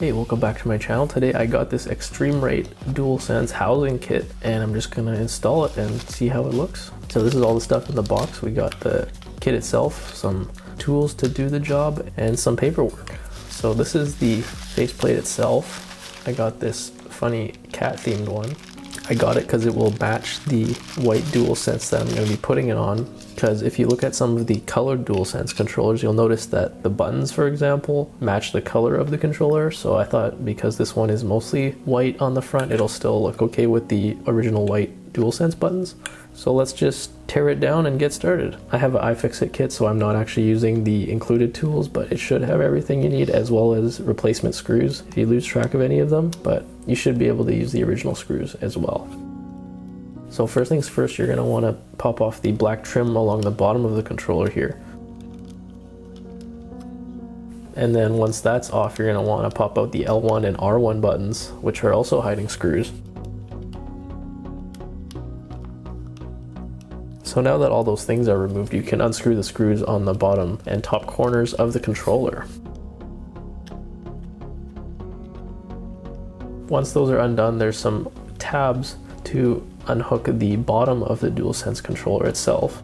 Hey, welcome back to my channel. Today I got this ExtremeRate DualSense housing kit and I'm just gonna install it and see how it looks. So this is all the stuff in the box. We got the kit itself, some tools to do the job, and some paperwork. So this is the faceplate itself. I got this funny cat themed one. I got it because it will match the white DualSense that I'm going to be putting it on. Because if you look at some of the colored DualSense controllers, you'll notice that the buttons, for example, match the color of the controller. So I thought because this one is mostly white on the front, it'll still look okay with the original white DualSense buttons. So let's just tear it down and get started. I have an iFixit kit, so I'm not actually using the included tools, but it should have everything you need as well as replacement screws if you lose track of any of them, but you should be able to use the original screws as well. So first things first, you're going to want to pop off the black trim along the bottom of the controller here. And then once that's off, you're going to want to pop out the L1 and R1 buttons, which are also hiding screws. So now that all those things are removed, you can unscrew the screws on the bottom and top corners of the controller. Once those are undone, there's some tabs to unhook the bottom of the DualSense controller itself.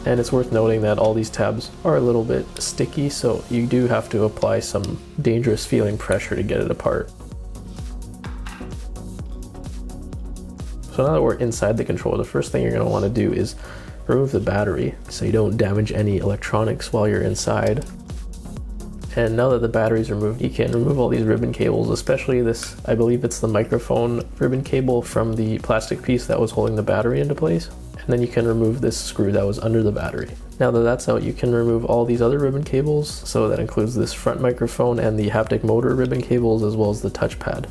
And it's worth noting that all these tabs are a little bit sticky, so you do have to apply some dangerous feeling pressure to get it apart. So now that we're inside the controller, the first thing you're going to want to do is remove the battery so you don't damage any electronics while you're inside. And now that the battery's removed, you can remove all these ribbon cables, especially this, I believe it's the microphone ribbon cable from the plastic piece that was holding the battery into place. And then you can remove this screw that was under the battery. Now that that's out, you can remove all these other ribbon cables. So that includes this front microphone and the haptic motor ribbon cables, as well as the touchpad.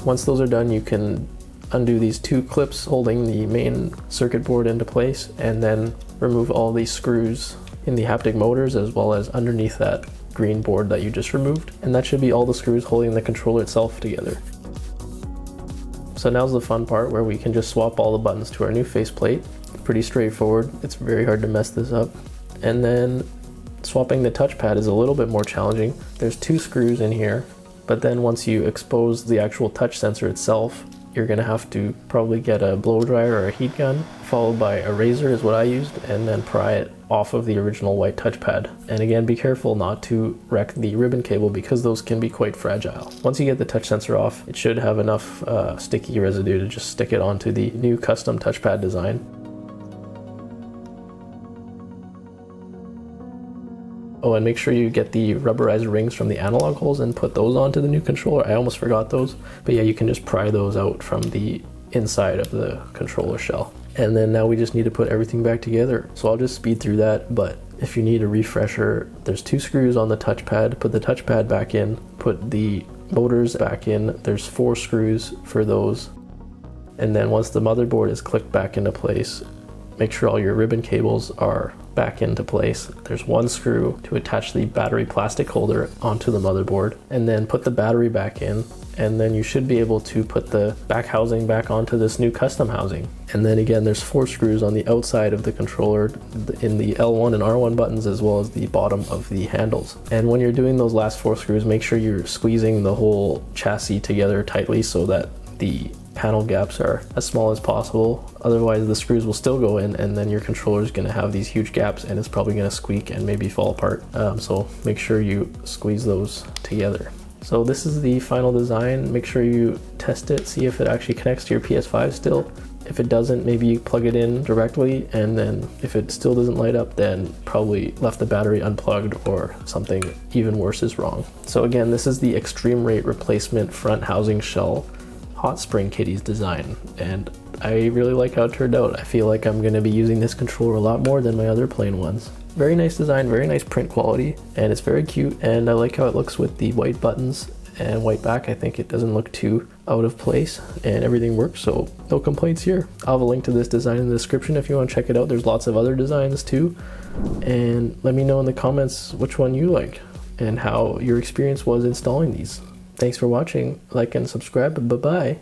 Once those are done, you can undo these two clips holding the main circuit board into place, and then remove all these screws in the haptic motors as well as underneath that green board that you just removed. And that should be all the screws holding the controller itself together. So now's the fun part where we can just swap all the buttons to our new faceplate. Pretty straightforward. It's very hard to mess this up. And then swapping the touchpad is a little bit more challenging. There's two screws in here, but then once you expose the actual touch sensor itself, you're going to have to probably get a blow dryer or a heat gun, followed by a razor is what I used, and then pry it off of the original white touchpad. And again, be careful not to wreck the ribbon cable because those can be quite fragile. Once you get the touch sensor off, it should have enough sticky residue to just stick it onto the new custom touchpad design. Oh, and make sure you get the rubberized rings from the analog holes and put those onto the new controller. I almost forgot those, but yeah, you can just pry those out from the inside of the controller shell. And then now we just need to put everything back together. So I'll just speed through that, but if you need a refresher, there's two screws on the touchpad. Put the touchpad back in, put the motors back in. There's 4 screws for those. And then once the motherboard is clicked back into place, make sure all your ribbon cables are back into place. There's 1 screw to attach the battery plastic holder onto the motherboard, and then put the battery back in, and then you should be able to put the back housing back onto this new custom housing. And then again, there's 4 screws on the outside of the controller in the L1 and R1 buttons, as well as the bottom of the handles. And when you're doing those last 4 screws, make sure you're squeezing the whole chassis together tightly so that the panel gaps are as small as possible. Otherwise the screws will still go in, and then your controller is going to have these huge gaps and it's probably going to squeak and maybe fall apart. So make sure you squeeze those together. So this is the final design. Make sure you test it, see if it actually connects to your PS5 still. If it doesn't, maybe you plug it in directly, and then if it still doesn't light up, then probably left the battery unplugged or something even worse is wrong. So again, this is the ExtremeRate replacement front housing shell Hot Spring Kitties design, and I really like how it turned out. I feel like I'm going to be using this controller a lot more than my other plain ones. Very nice design, very nice print quality, and it's very cute, and I like how it looks with the white buttons and white back. I think it doesn't look too out of place and everything works, so no complaints here. I'll have a link to this design in the description if you want to check it out. There's lots of other designs too, and let me know in the comments which one you like and how your experience was installing these. Thanks for watching. Like and subscribe. Bye-bye.